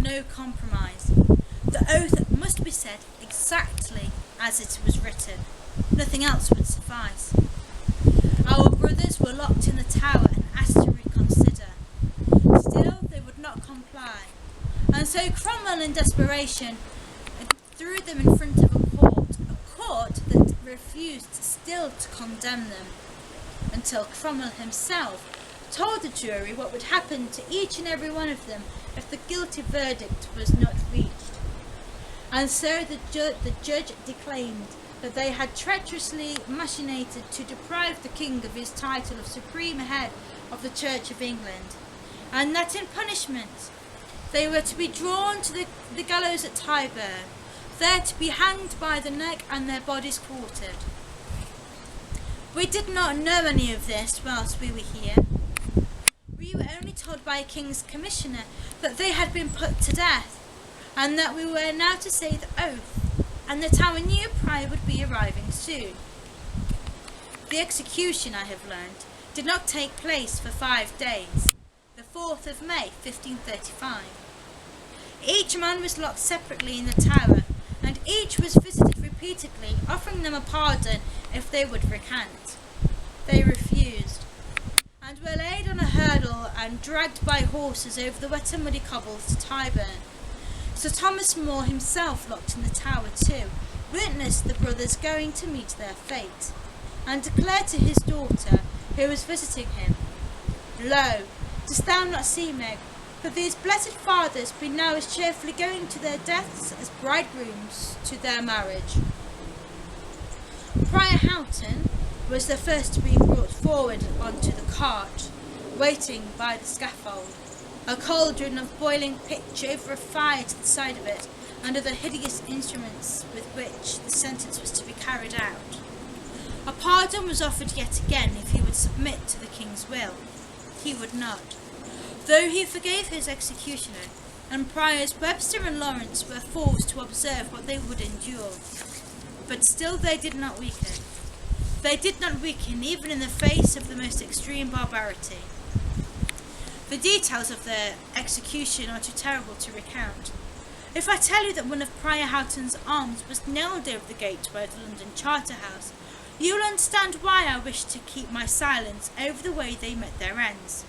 no compromise. The oath must be said exactly as it was written. Nothing else would suffice. Our brothers were locked in the tower and asked to reconsider. Still, they would not comply. And so Cromwell, in desperation, threw them in front of a court that refused still to condemn them, until Cromwell himself told the jury what would happen to each and every one of them if the guilty verdict was not reached. And so the judge declaimed that they had treacherously machinated to deprive the king of his title of supreme head of the Church of England, and that in punishment they were to be drawn to the gallows at Tyburn, there to be hanged by the neck and their bodies quartered. We did not know any of this whilst we were here. We were only told by a king's commissioner that they had been put to death, and that we were now to say the oath, and that our new prior would be arriving soon. The execution, I have learned, did not take place for 5 days, the 4th of May, 1535. Each man was locked separately in the tower, and each was visited repeatedly, offering them a pardon if they would recant. They refused, and were laid on a hurdle and dragged by horses over the wet and muddy cobbles to Tyburn. Sir Thomas More himself, locked in the tower too, witnessed the brothers going to meet their fate, and declared to his daughter, who was visiting him, "Lo, dost thou not see, Meg, that these blessed fathers be now as cheerfully going to their deaths as bridegrooms to their marriage?" Prior Houghton was the first to be brought forward onto the cart, waiting by the scaffold, a cauldron of boiling pitch over a fire to the side of it, and other hideous instruments with which the sentence was to be carried out. A pardon was offered yet again if he would submit to the king's will. He would not, though he forgave his executioner, and Priors Webster and Lawrence were forced to observe what they would endure. But still they did not weaken. They did not weaken even in the face of the most extreme barbarity. The details of their execution are too terrible to recount. If I tell you that one of Prior Houghton's arms was nailed over the gateway of the London Charterhouse, you will understand why I wish to keep my silence over the way they met their ends.